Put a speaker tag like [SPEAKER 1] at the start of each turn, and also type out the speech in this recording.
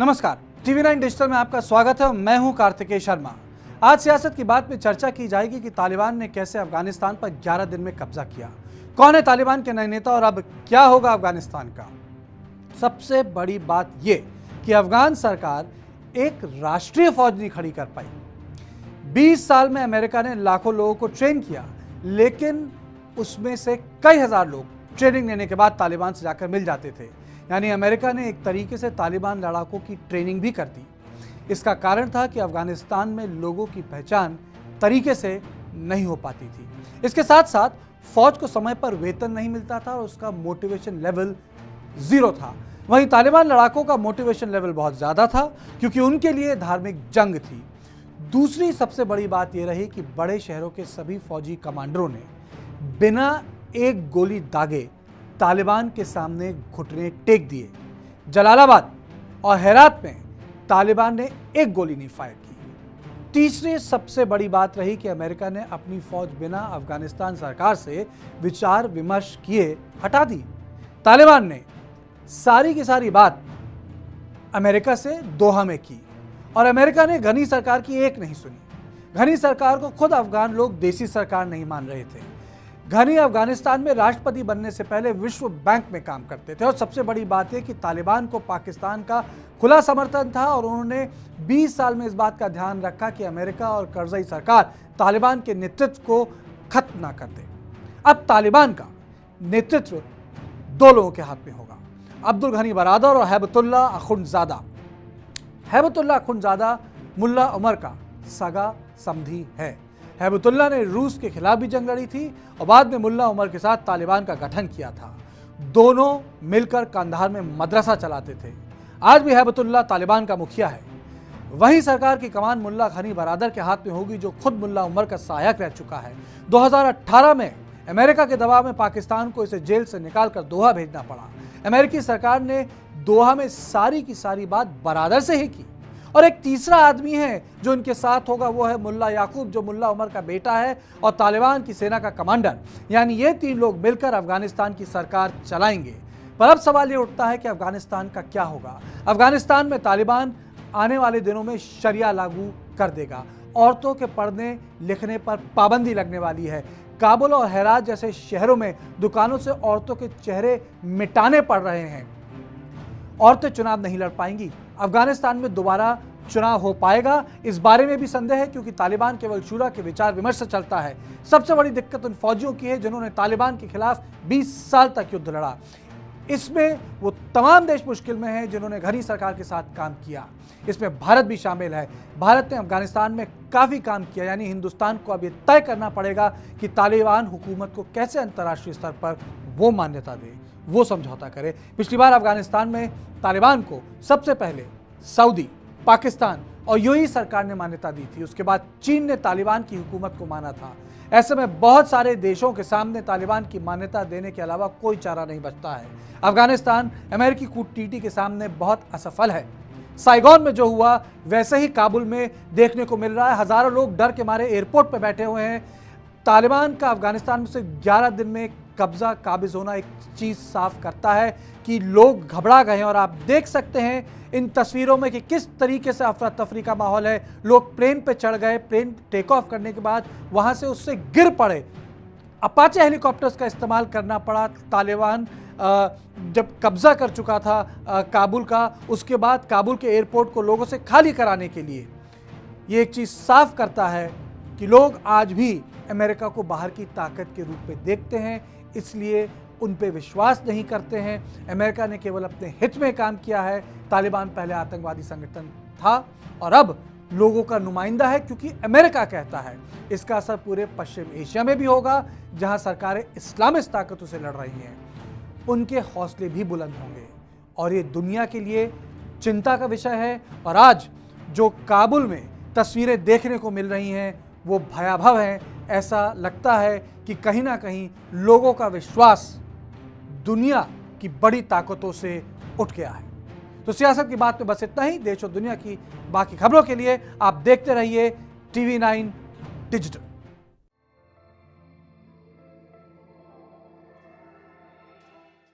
[SPEAKER 1] नमस्कार, TV 9 digital में आपका स्वागत है। मैं हूं कार्तिकेय शर्मा। आज सियासत की बात में चर्चा की जाएगी कि तालिबान ने कैसे अफगानिस्तान पर 11 दिन में कब्जा किया, कौन है तालिबान के नए नेता और अब क्या होगा अफगानिस्तान का। सबसे बड़ी बात यह कि अफगान सरकार एक राष्ट्रीय फौज नहीं खड़ी कर पाई। 20 साल में अमेरिका ने लाखों लोगों को ट्रेन किया, लेकिन उसमें से कई हजार लोग ट्रेनिंग लेने के बाद तालिबान से जाकर मिल जाते थे। यानी अमेरिका ने एक तरीके से तालिबान लड़ाकों की ट्रेनिंग भी कर दी। इसका कारण था कि अफगानिस्तान में लोगों की पहचान तरीके से नहीं हो पाती थी। इसके साथ साथ फौज को समय पर वेतन नहीं मिलता था और उसका मोटिवेशन लेवल 0 था। वहीं तालिबान लड़ाकों का मोटिवेशन लेवल बहुत ज़्यादा था, क्योंकि उनके लिए धार्मिक जंग थी। दूसरी सबसे बड़ी बात यह रही कि बड़े शहरों के सभी फौजी कमांडरों ने बिना एक गोली दागे तालिबान के सामने घुटने टेक दिए। जलालाबाद और हेरात में तालिबान ने एक गोली नहीं फायर की। तीसरी सबसे बड़ी बात रही कि अमेरिका ने अपनी फौज बिना अफगानिस्तान सरकार से विचार विमर्श किए हटा दी। तालिबान ने सारी की सारी बात अमेरिका से दोहा में की और अमेरिका ने घनी सरकार की एक नहीं सुनी। घनी सरकार को खुद अफगान लोग देसी सरकार नहीं मान रहे थे। घनी अफगानिस्तान में राष्ट्रपति बनने से पहले विश्व बैंक में काम करते थे और सबसे बड़ी बात है कि तालिबान को पाकिस्तान का खुला समर्थन था और उन्होंने 20 साल में इस बात का ध्यान रखा कि अमेरिका और करज़ई सरकार तालिबान के नेतृत्व को खत्म ना कर दे। अब तालिबान का नेतृत्व दो लोगों के हाथ में होगा, अब्दुल गनी बरादर और हैबतुल्लाह अखुंदजादा। हैबतुल्लाह अखुंदजादा मुल्ला उमर का सगा समधी है। हैबतुल्लाह ने रूस के खिलाफ भी जंग लड़ी थी और बाद में मुल्ला उमर के साथ तालिबान का गठन किया था। दोनों मिलकर कंधार में मदरसा चलाते थे। आज भी हैबतुल्लाह तालिबान का मुखिया है। वहीं सरकार की कमान मुल्ला गनी बरादर के हाथ में होगी, जो खुद मुल्ला उमर का सहायक रह चुका है। 2018 में अमेरिका के दबाव में पाकिस्तान को इसे जेल से निकालकर दोहा भेजना पड़ा। अमेरिकी सरकार ने दोहा में सारी की सारी बात बरादर से ही की। और एक तीसरा आदमी है जो इनके साथ होगा, वो है मुल्ला याकूब, जो मुल्ला उमर का बेटा है और तालिबान की सेना का कमांडर। यानी ये तीन लोग मिलकर अफगानिस्तान की सरकार चलाएंगे। पर अब सवाल ये उठता है कि अफगानिस्तान का क्या होगा। अफगानिस्तान में तालिबान आने वाले दिनों में शरिया लागू कर देगा। औरतों के पढ़ने लिखने पर पाबंदी लगने वाली है। काबुल और हेरात जैसे शहरों में दुकानों से औरतों के चेहरे मिटाने पड़ रहे हैं। औरतें चुनाव नहीं लड़ पाएंगी। अफगानिस्तान में दोबारा चुनाव हो पाएगा, इस बारे में भी संदेह है, क्योंकि तालिबान केवल शूरा के विचार विमर्श से चलता है। सबसे बड़ी दिक्कत उन फौजियों की है जिन्होंने तालिबान के खिलाफ 20 साल तक युद्ध लड़ा। इसमें वो तमाम देश मुश्किल में हैं जिन्होंने घनी सरकार के साथ काम किया। इसमें भारत भी शामिल है। भारत ने अफगानिस्तान में काफ़ी काम किया। यानी हिंदुस्तान को अब ये तय करना पड़ेगा कि तालिबान हुकूमत को कैसे अंतर्राष्ट्रीय स्तर पर वो मान्यता दे, वो समझौता करे। पिछली बार अफगानिस्तान में तालिबान को सबसे पहले सऊदी, पाकिस्तान और यूएई सरकार ने मान्यता दी थी। उसके बाद चीन ने तालिबान की हुकूमत को माना था। ऐसे में बहुत सारे देशों के सामने तालिबान की मान्यता देने के अलावा कोई चारा नहीं बचता है। अफगानिस्तान अमेरिकी कूटनीति के सामने बहुत असफल है। साइगोन में जो हुआ वैसे ही काबुल में देखने को मिल रहा है। हजारों लोग डर के मारे एयरपोर्ट पर बैठे हुए हैं। तालिबान का अफगानिस्तान में से 11 दिन में कब्जा काबिज होना एक चीज़ साफ करता है कि लोग घबरा गए हैं। और आप देख सकते हैं इन तस्वीरों में कि किस तरीके से अफरा तफरी का माहौल है। लोग प्लेन पे चढ़ गए, प्लेन टेक ऑफ करने के बाद वहां से उससे गिर पड़े। अपाचे हेलीकॉप्टर्स का इस्तेमाल करना पड़ा। तालिबान जब कब्जा कर चुका था काबुल का, उसके बाद काबुल के एयरपोर्ट को लोगों से खाली कराने के लिए, ये एक चीज़ साफ करता है कि लोग आज भी अमेरिका को बाहर की ताकत के रूप में देखते हैं, इसलिए उन पे विश्वास नहीं करते हैं। अमेरिका ने केवल अपने हित में काम किया है। तालिबान पहले आतंकवादी संगठन था और अब लोगों का नुमाइंदा है, क्योंकि अमेरिका कहता है। इसका असर पूरे पश्चिम एशिया में भी होगा, जहां सरकारें इस्लामिस्ट ताकतों से लड़ रही हैं। उनके हौसले भी बुलंद होंगे और ये दुनिया के लिए चिंता का विषय है। और आज जो काबुल में तस्वीरें देखने को मिल रही हैं वो भयावह हैं। ऐसा लगता है कि कहीं ना कहीं लोगों का विश्वास दुनिया की बड़ी ताकतों से उठ गया है। तो सियासत की बात में बस इतना ही। देश और दुनिया की बाकी खबरों के लिए आप देखते रहिए टीवी 9 डिजिटल।